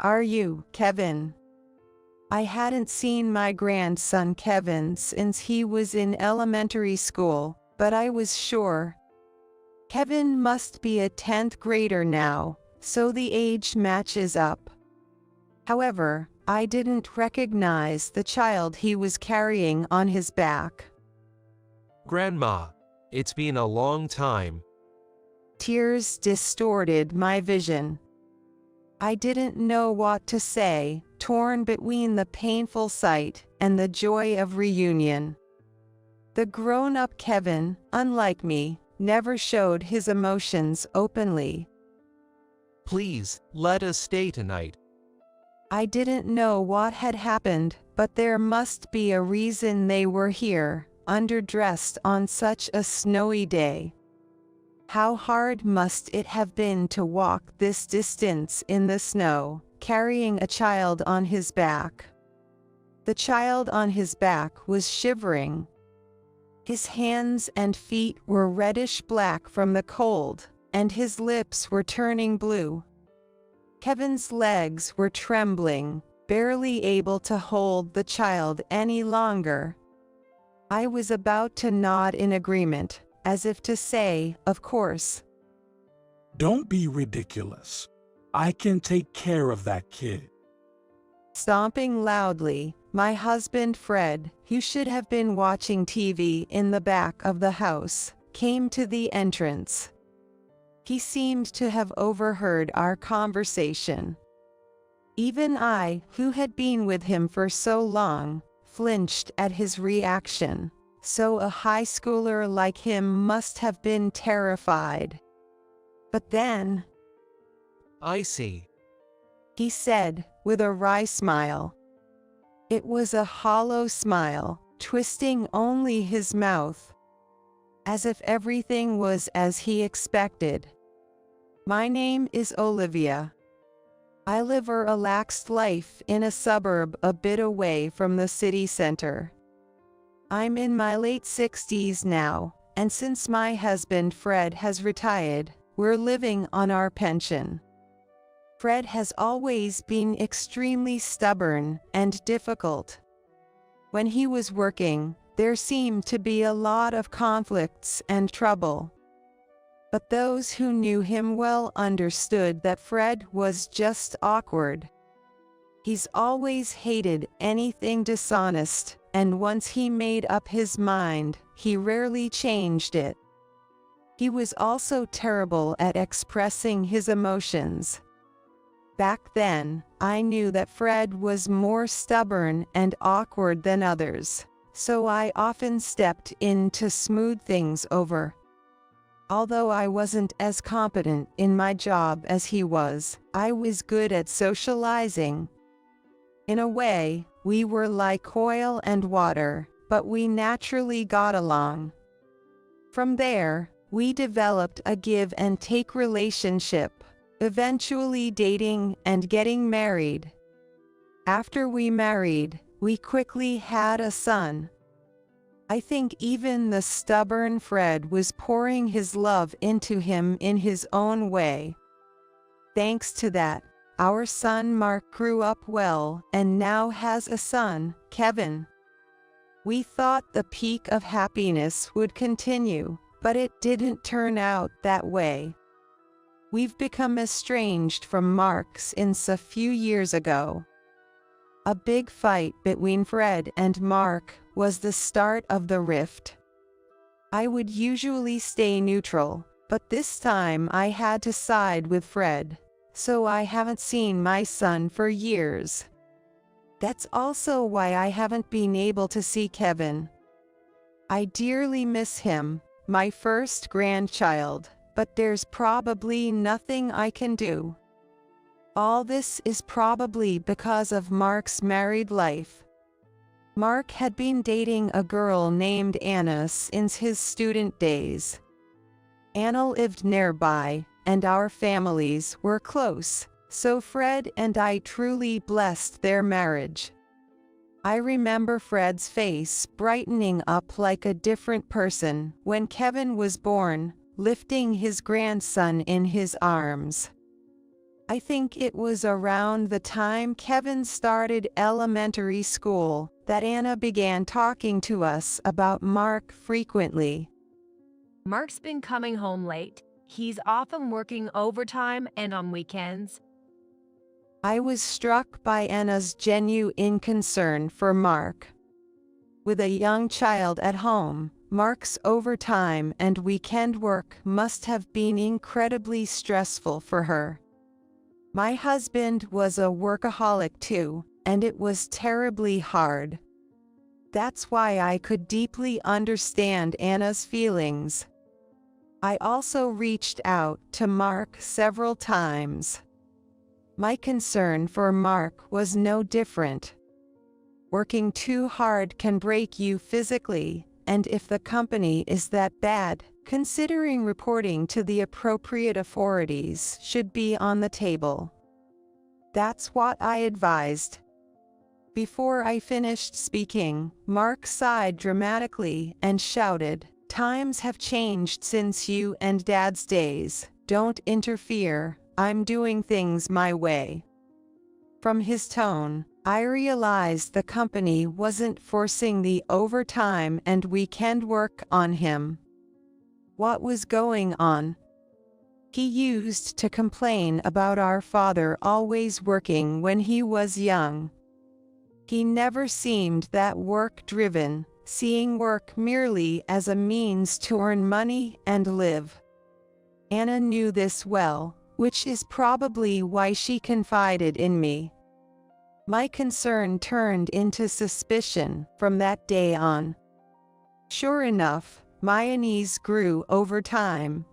Are you, Kevin? I hadn't seen my grandson Kevin since he was in elementary school, but I was sure. Kevin must be a 10th grader now, so the age matches up. However, I didn't recognize the child he was carrying on his back. Grandma, it's been a long time. Tears distorted my vision. I didn't know what to say, torn between the painful sight and the joy of reunion. The grown-up Kevin, unlike me, never showed his emotions openly. Please, let us stay tonight. I didn't know what had happened, but there must be a reason they were here, underdressed on such a snowy day. How hard must it have been to walk this distance in the snow, carrying a child on his back? The child on his back was shivering. His hands and feet were reddish black from the cold, and his lips were turning blue. Kevin's legs were trembling, barely able to hold the child any longer. I was about to nod in agreement, as if to say, of course. Don't be ridiculous. I can take care of that kid. Stomping loudly, my husband Fred, who should have been watching TV in the back of the house, came to the entrance. He seemed to have overheard our conversation. Even I, who had been with him for so long, flinched at his reaction. So a high schooler like him must have been terrified. But then, I see. he said, with a wry smile. It was a hollow smile, twisting only his mouth, as if everything was as he expected. My name is Olivia. I live a relaxed life in a suburb a bit away from the city center. I'm in my late 60s now, and since my husband Fred has retired, we're living on our pension. Fred has always been extremely stubborn and difficult. When he was working, there seemed to be a lot of conflicts and trouble. But those who knew him well understood that Fred was just awkward. He's always hated anything dishonest, and once he made up his mind, he rarely changed it. He was also terrible at expressing his emotions. Back then, I knew that Fred was more stubborn and awkward than others, so I often stepped in to smooth things over. Although I wasn't as competent in my job as he was, I was good at socializing. In a way, we were like oil and water, but we naturally got along. From there, we developed a give-and-take relationship, eventually dating and getting married. After we married, we quickly had a son. I think even the stubborn Fred was pouring his love into him in his own way. Thanks to that, our son Mark grew up well and now has a son, Kevin. We thought the peak of happiness would continue, but it didn't turn out that way. We've become estranged from Mark since a few years ago. A big fight between Fred and Mark was the start of the rift. I would usually stay neutral, but this time I had to side with Fred, so I haven't seen my son for years. That's also why I haven't been able to see Kevin. I dearly miss him, my first grandchild, but there's probably nothing I can do. All this is probably because of Mark's married life. Mark had been dating a girl named Anna since his student days. Anna lived nearby, and our families were close, so Fred and I truly blessed their marriage. I remember Fred's face brightening up like a different person when Kevin was born, lifting his grandson in his arms. I think it was around the time Kevin started elementary school that Anna began talking to us about Mark frequently. Mark's been coming home late. He's often working overtime and on weekends. I was struck by Anna's genuine concern for Mark. With a young child at home, Mark's overtime and weekend work must have been incredibly stressful for her. My husband was a workaholic too, and it was terribly hard. That's why I could deeply understand Anna's feelings. I also reached out to Mark several times. My concern for Mark was no different. Working too hard can break you physically, and if the company is that bad, considering reporting to the appropriate authorities should be on the table. That's what I advised. Before I finished speaking, Mark sighed dramatically and shouted, "Times have changed since you and Dad's days. Don't interfere. I'm doing things my way." From his tone, I realized the company wasn't forcing the overtime and weekend work on him. What was going on? He used to complain about our father always working when he was young. He never seemed that work-driven, seeing work merely as a means to earn money and live. Anna knew this well, which is probably why she confided in me. My concern turned into suspicion from that day on. Sure enough, my unease grew over time.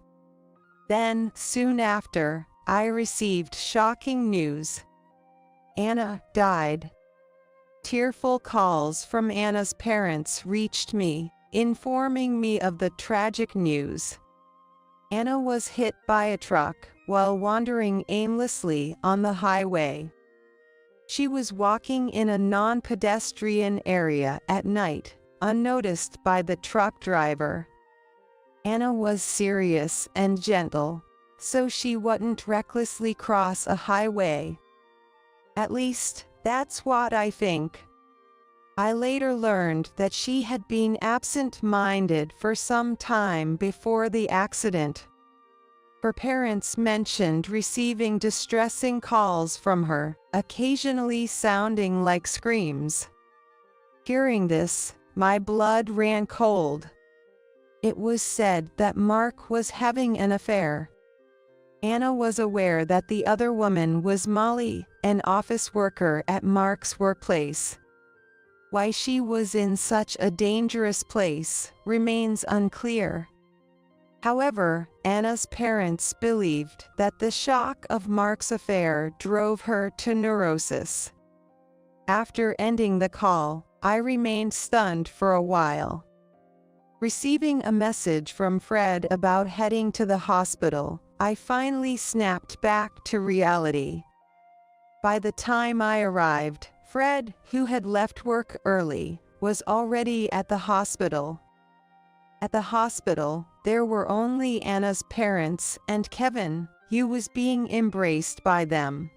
Then, soon after, I received shocking news. Anna died. Tearful calls from Anna's parents reached me, informing me of the tragic news. Anna was hit by a truck while wandering aimlessly on the highway. She was walking in a non-pedestrian area at night, unnoticed by the truck driver. Anna was serious and gentle, so she wouldn't recklessly cross a highway. At least, that's what I think. I later learned that she had been absent-minded for some time before the accident. Her parents mentioned receiving distressing calls from her, occasionally sounding like screams. Hearing this, my blood ran cold. It was said that Mark was having an affair. Anna was aware that the other woman was Molly, an office worker at Mark's workplace. Why she was in such a dangerous place remains unclear. However, Anna's parents believed that the shock of Mark's affair drove her to neurosis. After ending the call, I remained stunned for a while. Receiving a message from Fred about heading to the hospital, I finally snapped back to reality. By the time I arrived, Fred, who had left work early, was already at the hospital. At the hospital, there were only Anna's parents and Kevin, who was being embraced by them.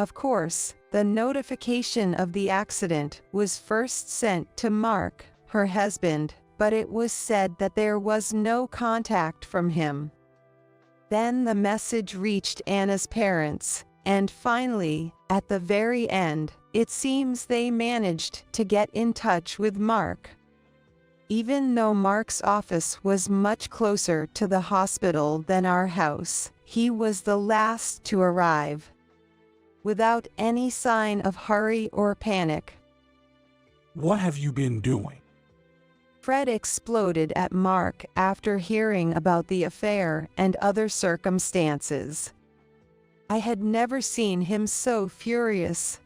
Of course, the notification of the accident was first sent to Mark, her husband, but it was said that there was no contact from him. Then the message reached Anna's parents, and finally, at the very end, it seems they managed to get in touch with Mark. Even though Mark's office was much closer to the hospital than our house, he was the last to arrive. Without any sign of hurry or panic. What have you been doing? Fred exploded at Mark after hearing about the affair and other circumstances. I had never seen him so furious.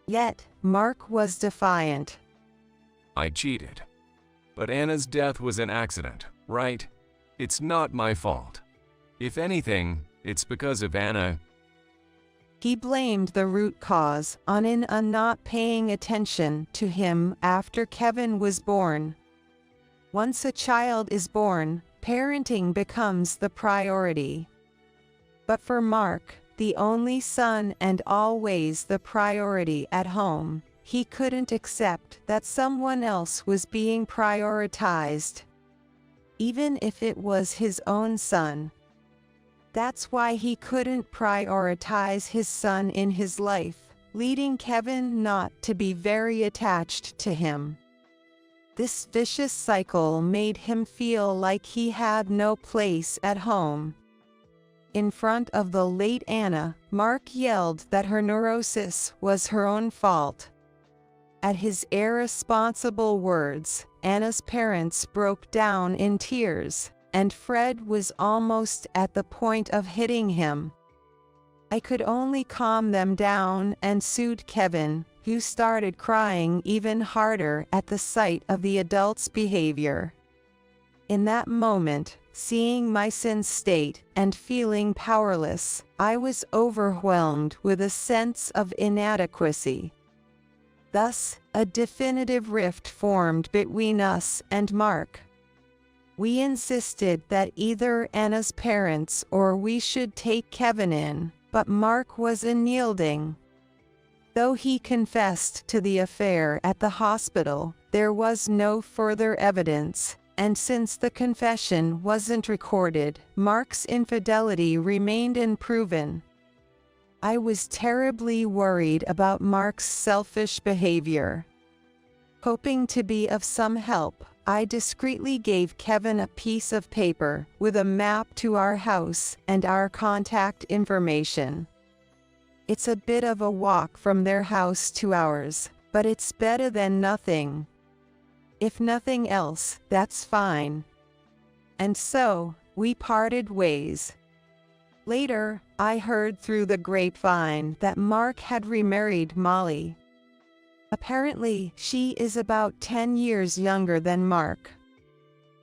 Yet, Mark was defiant. I cheated. But Anna's death was an accident, right? It's not my fault. If anything, it's because of Anna. He blamed the root cause on Anna not paying attention to him after Kevin was born. Once a child is born, parenting becomes the priority. But for Mark, the only son and always the priority at home, he couldn't accept that someone else was being prioritized, even if it was his own son. That's why he couldn't prioritize his son in his life, leading Kevin not to be very attached to him. This vicious cycle made him feel like he had no place at home. In front of the late Anna, Mark yelled that her neurosis was her own fault. At his irresponsible words, Anna's parents broke down in tears, and Fred was almost at the point of hitting him. I could only calm them down and soothe Kevin, who started crying even harder at the sight of the adult's behavior. In that moment, seeing my son's state and feeling powerless, I was overwhelmed with a sense of inadequacy. Thus, a definitive rift formed between us and Mark. We insisted that either Anna's parents or we should take Kevin in, but Mark was unyielding. Though he confessed to the affair at the hospital, there was no further evidence, and since the confession wasn't recorded, Mark's infidelity remained unproven. I was terribly worried about Mark's selfish behavior. Hoping to be of some help, I discreetly gave Kevin a piece of paper with a map to our house and our contact information. It's a bit of a walk from their house to ours, but it's better than nothing. If nothing else, that's fine. And so, we parted ways. Later, I heard through the grapevine that Mark had remarried Molly. Apparently, she is about 10 years younger than Mark.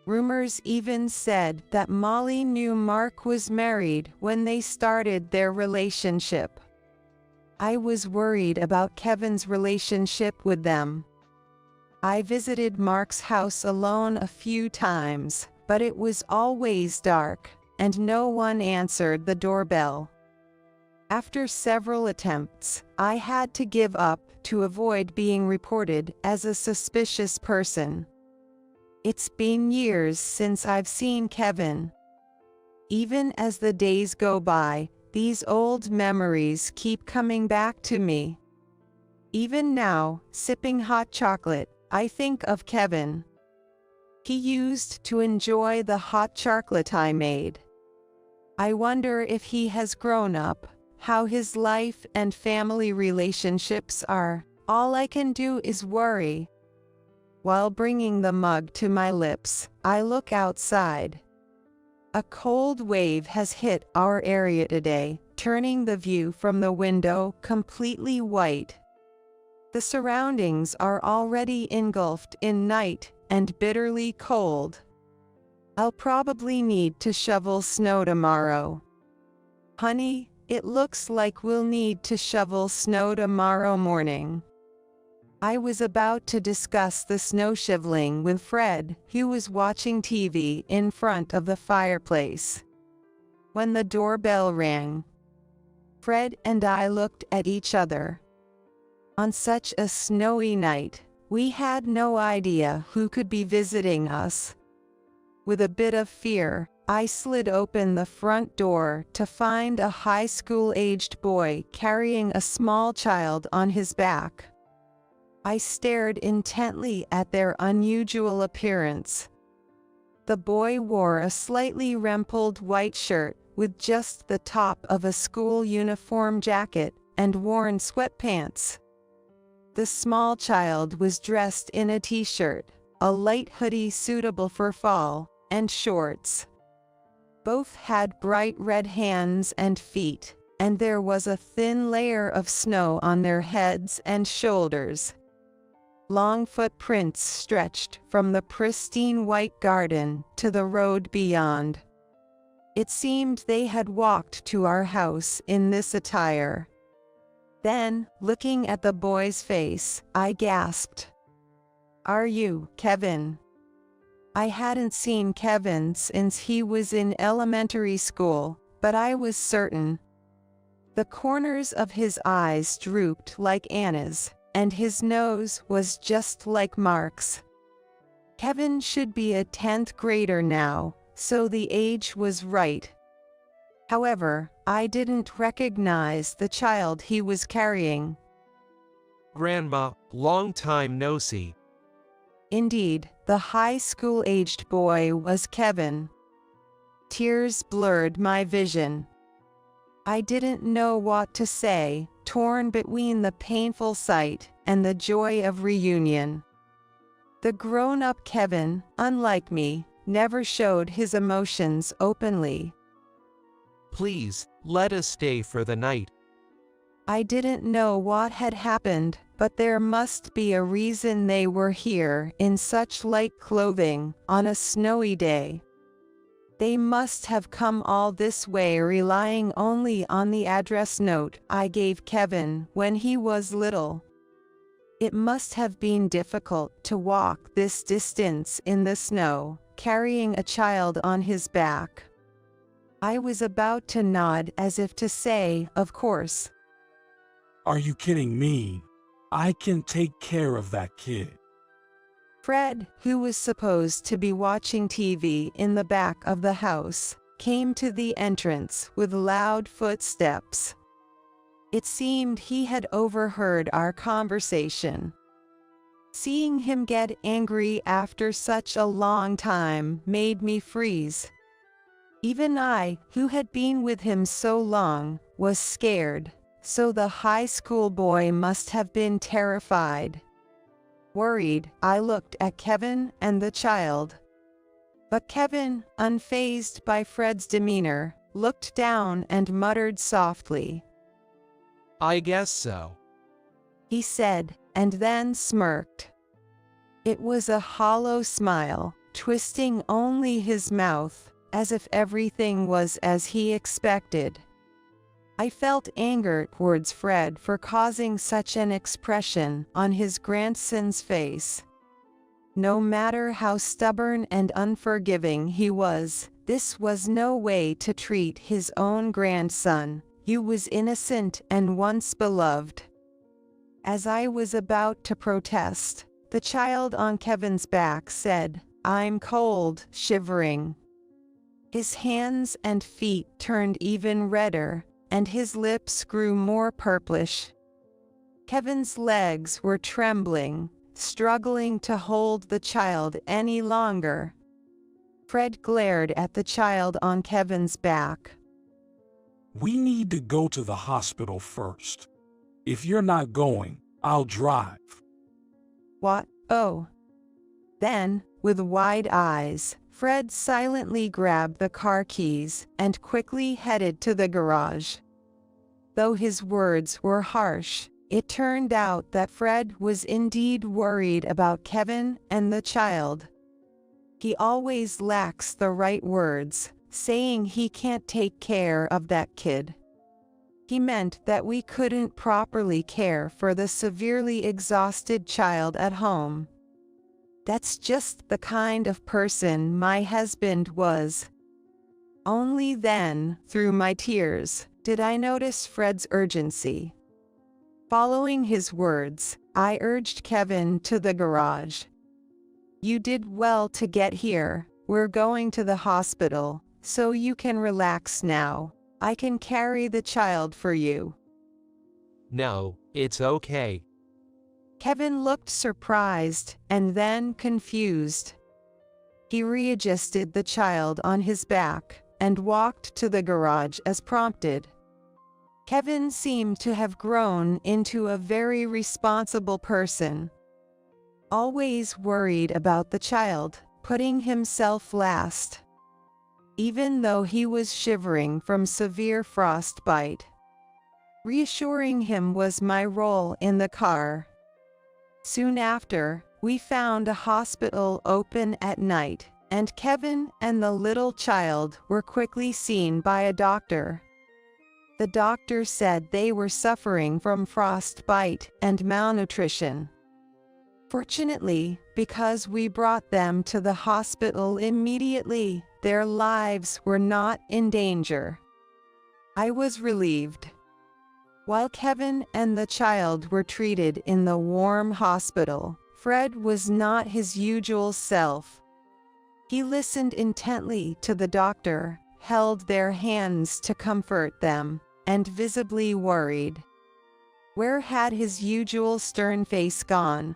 Rumors even said that Molly knew Mark was married when they started their relationship. I was worried about Kevin's relationship with them. I visited Mark's house alone a few times, but it was always dark, and no one answered the doorbell. After several attempts, I had to give up to avoid being reported as a suspicious person. It's been years since I've seen Kevin. Even as the days go by, these old memories keep coming back to me. Even now, sipping hot chocolate, I think of Kevin. He used to enjoy the hot chocolate I made. I wonder if he has grown up, how his life and family relationships are. All I can do is worry. While bringing the mug to my lips, I look outside. A cold wave has hit our area today, turning the view from the window completely white. The surroundings are already engulfed in night and bitterly cold. I'll probably need to shovel snow tomorrow. Honey, it looks like we'll need to shovel snow tomorrow morning. I was about to discuss the snow shoveling with Fred, who was watching TV in front of the fireplace, when the doorbell rang. Fred and I looked at each other. On such a snowy night, we had no idea who could be visiting us. With a bit of fear, I slid open the front door to find a high school-aged boy carrying a small child on his back. I stared intently at their unusual appearance. The boy wore a slightly rumpled white shirt with just the top of a school uniform jacket and worn sweatpants. The small child was dressed in a t-shirt, a light hoodie suitable for fall, and shorts. Both had bright red hands and feet, and there was a thin layer of snow on their heads and shoulders. Long footprints stretched from the pristine white garden to the road beyond. It seemed they had walked to our house in this attire. Then, looking at the boy's face, I gasped. "Are you Kevin?" I hadn't seen Kevin since he was in elementary school, but I was certain. The corners of his eyes drooped like Anna's, and his nose was just like Mark's. Kevin should be a 10th grader now, so the age was right. However, I didn't recognize the child he was carrying. Grandma, long time no see. Indeed, the high school-aged boy was Kevin. Tears blurred my vision. I didn't know what to say, torn between the painful sight and the joy of reunion. The grown-up Kevin, unlike me, never showed his emotions openly. Please, let us stay for the night. I didn't know what had happened, but there must be a reason they were here in such light clothing on a snowy day. They must have come all this way relying only on the address note I gave Kevin when he was little. It must have been difficult to walk this distance in the snow, carrying a child on his back. I was about to nod as if to say, of course. Are you kidding me? I can take care of that kid. Fred, who was supposed to be watching TV in the back of the house, came to the entrance with loud footsteps. It seemed he had overheard our conversation. Seeing him get angry after such a long time made me freeze. Even I, who had been with him so long, was scared, so the high school boy must have been terrified. Worried, I looked at Kevin and the child. But Kevin, unfazed by Fred's demeanor, looked down and muttered softly. I guess so. He said, and then smirked. It was a hollow smile, twisting only his mouth, as if everything was as he expected. I felt anger towards Fred for causing such an expression on his grandson's face. No matter how stubborn and unforgiving he was, this was no way to treat his own grandson, who was innocent and once beloved. As I was about to protest, the child on Kevin's back said, "I'm cold," shivering. His hands and feet turned even redder, and his lips grew more purplish. Kevin's legs were trembling, struggling to hold the child any longer. Fred glared at the child on Kevin's back. We need to go to the hospital first. If you're not going, I'll drive. What? Oh. Then, with wide eyes, Fred silently grabbed the car keys and quickly headed to the garage. Though his words were harsh, it turned out that Fred was indeed worried about Kevin and the child. He always lacks the right words, saying he can't take care of that kid. He meant that we couldn't properly care for the severely exhausted child at home. That's just the kind of person my husband was. Only then, through my tears, did I notice Fred's urgency. Following his words, I urged Kevin to the garage. You did well to get here. We're going to the hospital, so you can relax now. I can carry the child for you. No, it's okay. Kevin looked surprised and then confused. He readjusted the child on his back and walked to the garage as prompted. Kevin seemed to have grown into a very responsible person. Always worried about the child, putting himself last. Even though he was shivering from severe frostbite. Reassuring him was my role in the car. Soon after, we found a hospital open at night, and Kevin and the little child were quickly seen by a doctor. The doctor said they were suffering from frostbite and malnutrition. Fortunately, because we brought them to the hospital immediately, their lives were not in danger. I was relieved. While Kevin and the child were treated in the warm hospital, Fred was not his usual self. He listened intently to the doctor, held their hands to comfort them, and visibly worried. Where had his usual stern face gone?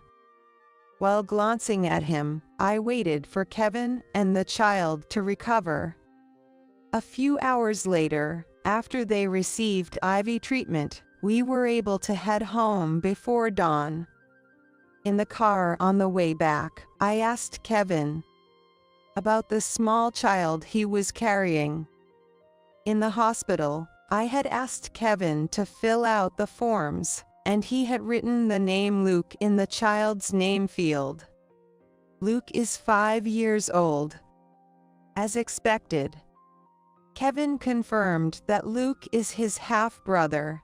While glancing at him, I waited for Kevin and the child to recover. A few hours later, after they received IV treatment, we were able to head home before dawn. In the car on the way back, I asked Kevin about the small child he was carrying. In the hospital, I had asked Kevin to fill out the forms, and he had written the name Luke in the child's name field. Luke is 5 years old. As expected, Kevin confirmed that Luke is his half-brother,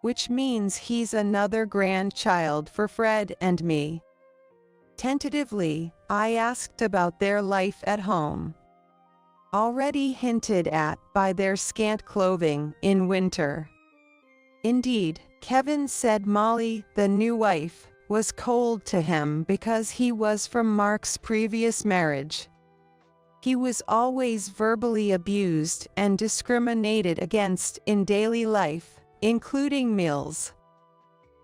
which means he's another grandchild for Fred and me. Tentatively, I asked about their life at home, already hinted at by their scant clothing in winter. Indeed, Kevin said Molly, the new wife, was cold to him because he was from Mark's previous marriage. He was always verbally abused and discriminated against in daily life, including meals.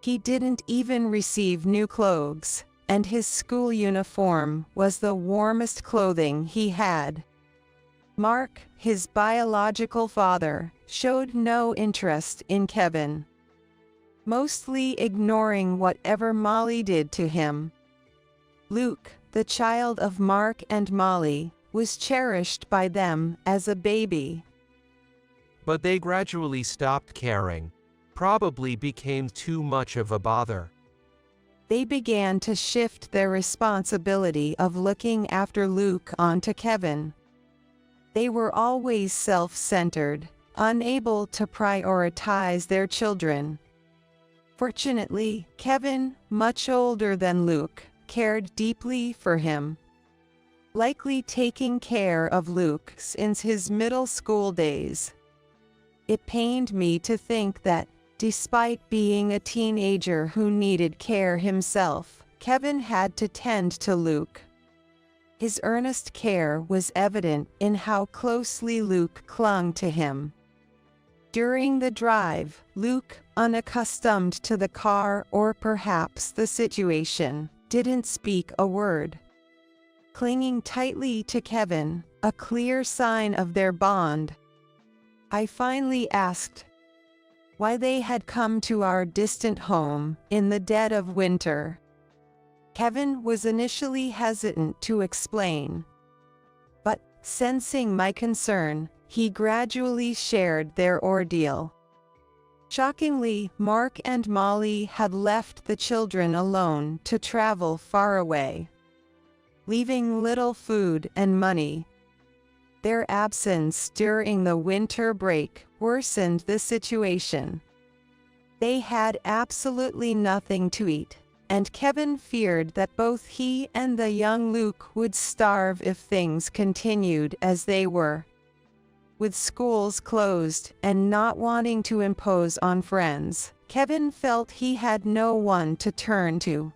He didn't even receive new clothes, and his school uniform was the warmest clothing he had. Mark, his biological father, showed no interest in Kevin, mostly ignoring whatever Molly did to him. Luke, the child of Mark and Molly, was cherished by them as a baby. But they gradually stopped caring. Probably became too much of a bother. They began to shift their responsibility of looking after Luke onto Kevin. They were always self-centered, unable to prioritize their children. Fortunately, Kevin, much older than Luke, cared deeply for him, likely taking care of Luke since his middle school days. It pained me to think that, despite being a teenager who needed care himself, Kevin had to tend to Luke. His earnest care was evident in how closely Luke clung to him. During the drive, Luke, unaccustomed to the car or perhaps the situation, didn't speak a word. Clinging tightly to Kevin, a clear sign of their bond, I finally asked why they had come to our distant home in the dead of winter. Kevin was initially hesitant to explain, but, sensing my concern, he gradually shared their ordeal. Shockingly, Mark and Molly had left the children alone to travel far away, leaving little food and money. Their absence during the winter break worsened the situation. They had absolutely nothing to eat, and Kevin feared that both he and the young Luke would starve if things continued as they were. With schools closed and not wanting to impose on friends, Kevin felt he had no one to turn to.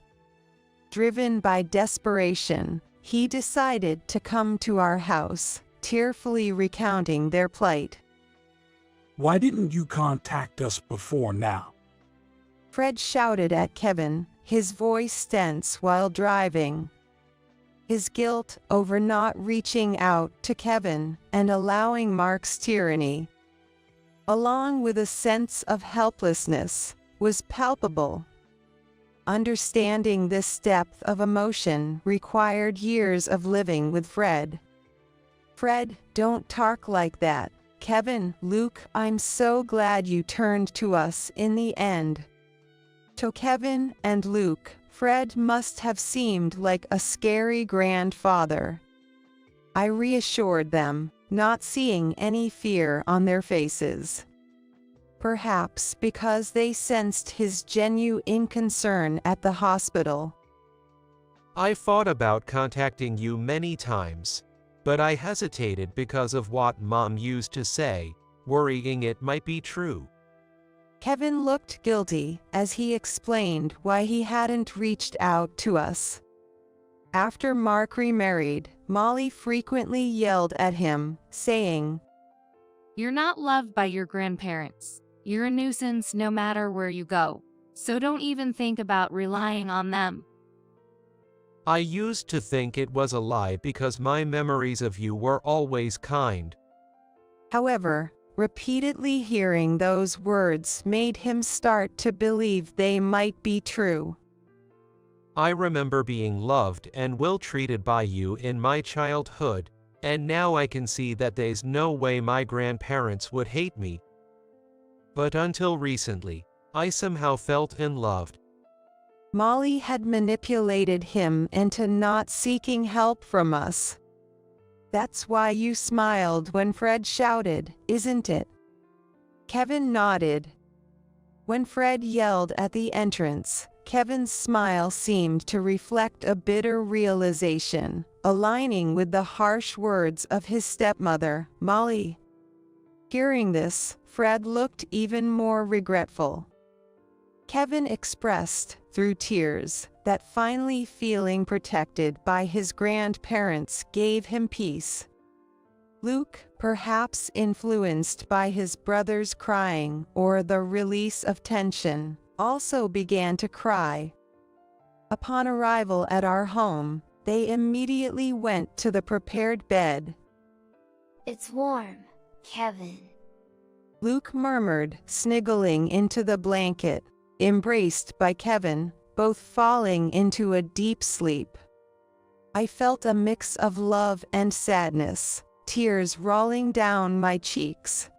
Driven by desperation, he decided to come to our house, tearfully recounting their plight. Why didn't you contact us before now? Fred shouted at Kevin, his voice tense while driving. His guilt over not reaching out to Kevin and allowing Mark's tyranny, along with a sense of helplessness, was palpable. Understanding this depth of emotion required years of living with Fred. Fred, don't talk like that. Kevin, Luke, I'm so glad you turned to us in the end. To Kevin and Luke, Fred must have seemed like a scary grandfather. I reassured them, not seeing any fear on their faces. Perhaps because they sensed his genuine concern at the hospital. I thought about contacting you many times, but I hesitated because of what Mom used to say, worrying it might be true. Kevin looked guilty as he explained why he hadn't reached out to us. After Mark remarried, Molly frequently yelled at him, saying, "You're not loved by your grandparents. You're a nuisance no matter where you go. So don't even think about relying on them." I used to think it was a lie because my memories of you were always kind. However, repeatedly hearing those words made him start to believe they might be true. I remember being loved and well treated by you in my childhood, and now I can see that there's no way my grandparents would hate me. But until recently, I somehow felt unloved. Molly had manipulated him into not seeking help from us. That's why you smiled when Fred shouted, isn't it? Kevin nodded. When Fred yelled at the entrance, Kevin's smile seemed to reflect a bitter realization, aligning with the harsh words of his stepmother, Molly. Hearing this, Fred looked even more regretful. Kevin expressed, through tears, that finally feeling protected by his grandparents gave him peace. Luke, perhaps influenced by his brother's crying or the release of tension, also began to cry. Upon arrival at our home, they immediately went to the prepared bed. "It's warm, Kevin." Luke murmured, sniggling into the blanket, embraced by Kevin, both falling into a deep sleep. I felt a mix of love and sadness, tears rolling down my cheeks.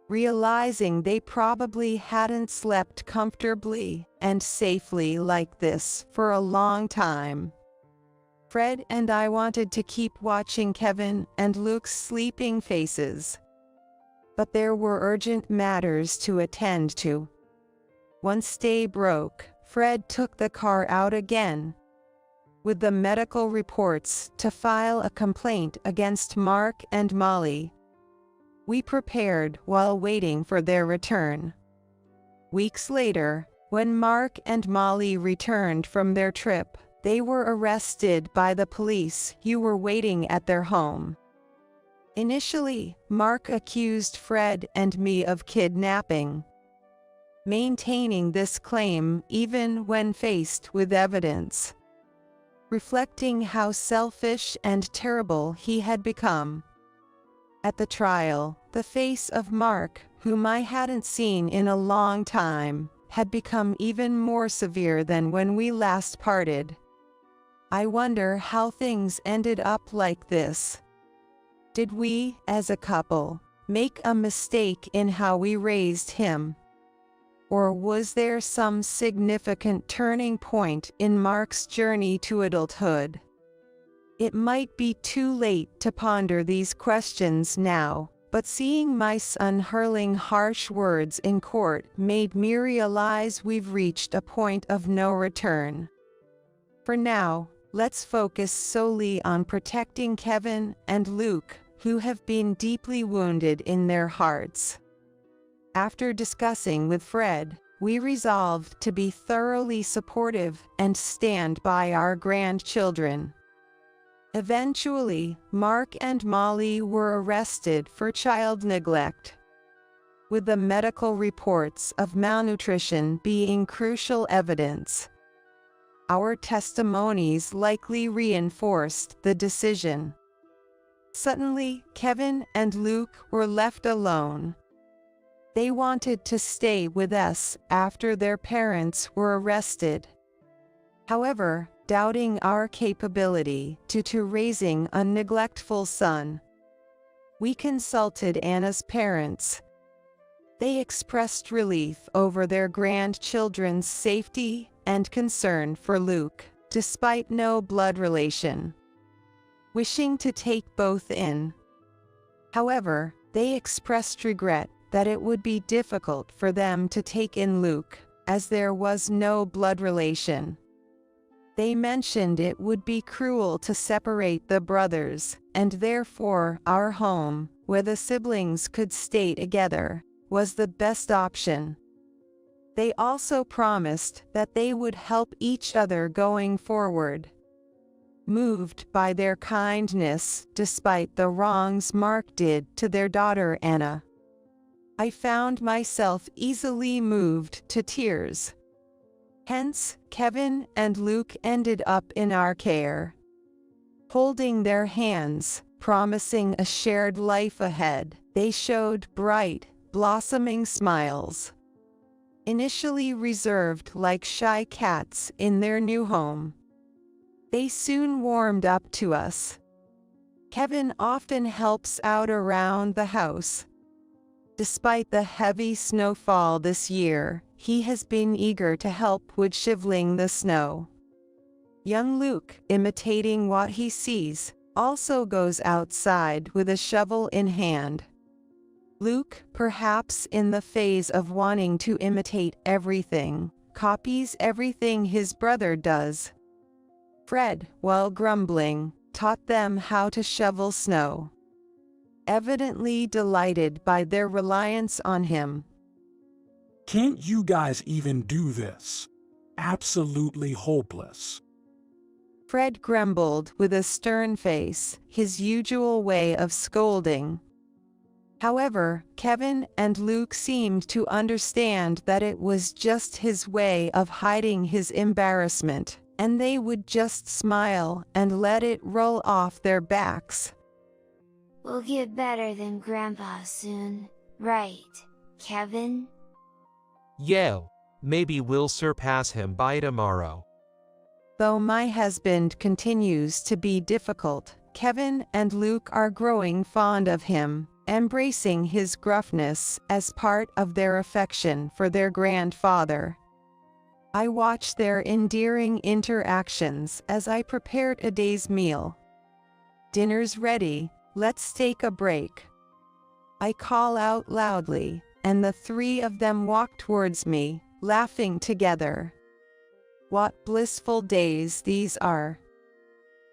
Realizing they probably hadn't slept comfortably and safely like this for a long time. Fred and I wanted to keep watching Kevin and Luke's sleeping faces. But there were urgent matters to attend to. Once day broke, Fred took the car out again, with the medical reports to file a complaint against Mark and Molly. We prepared while waiting for their return. Weeks later, when Mark and Molly returned from their trip, they were arrested by the police who were waiting at their home. Initially, Mark accused Fred and me of kidnapping, maintaining this claim even when faced with evidence, reflecting how selfish and terrible he had become. At the trial, the face of Mark, whom I hadn't seen in a long time, had become even more severe than when we last parted. I wonder how things ended up like this. Did we, as a couple, make a mistake in how we raised him? Or was there some significant turning point in Mark's journey to adulthood? It might be too late to ponder these questions now, but seeing my son hurling harsh words in court made me realize we've reached a point of no return. For now, let's focus solely on protecting Kevin and Luke, who have been deeply wounded in their hearts. After discussing with Fred, we resolved to be thoroughly supportive and stand by our grandchildren. Eventually, Mark and Molly were arrested for child neglect, with the medical reports of malnutrition being crucial evidence. Our testimonies likely reinforced the decision. Suddenly, Kevin and Luke were left alone. They wanted to stay with us after their parents were arrested. However, doubting our capability to raising a neglectful son, we consulted Anna's parents. They expressed relief over their grandchildren's safety and concern for Luke, despite no blood relation, wishing to take both in. However, they expressed regret that it would be difficult for them to take in Luke, as there was no blood relation. They mentioned it would be cruel to separate the brothers, and therefore our home, where the siblings could stay together, was the best option. They also promised that they would help each other going forward. Moved by their kindness despite the wrongs Mark did to their daughter Anna, I found myself easily moved to tears. Hence, Kevin and Luke ended up in our care. Holding their hands, promising a shared life ahead, they showed bright, blossoming smiles. Initially reserved like shy cats in their new home, they soon warmed up to us. Kevin often helps out around the house. Despite the heavy snowfall this year, he has been eager to help with shoveling the snow. Young Luke, imitating what he sees, also goes outside with a shovel in hand. Luke, perhaps in the phase of wanting to imitate everything, copies everything his brother does. Fred, while grumbling, taught them how to shovel snow. Evidently delighted by their reliance on him. Can't you guys even do this? Absolutely hopeless. Fred grumbled with a stern face, his usual way of scolding. However, Kevin and Luke seemed to understand that it was just his way of hiding his embarrassment, and they would just smile and let it roll off their backs. We'll get better than Grandpa soon, right, Kevin? Yeah, maybe we'll surpass him by tomorrow. Though my husband continues to be difficult, Kevin and Luke are growing fond of him, embracing his gruffness as part of their affection for their grandfather. I watch their endearing interactions as I prepared a day's meal. Dinner's ready, let's take a break. I call out loudly, and the three of them walk towards me, laughing together. What blissful days these are!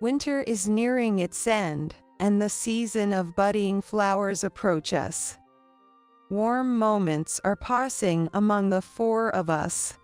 Winter is nearing its end, and the season of budding flowers approach us. Warm moments are passing among the four of us.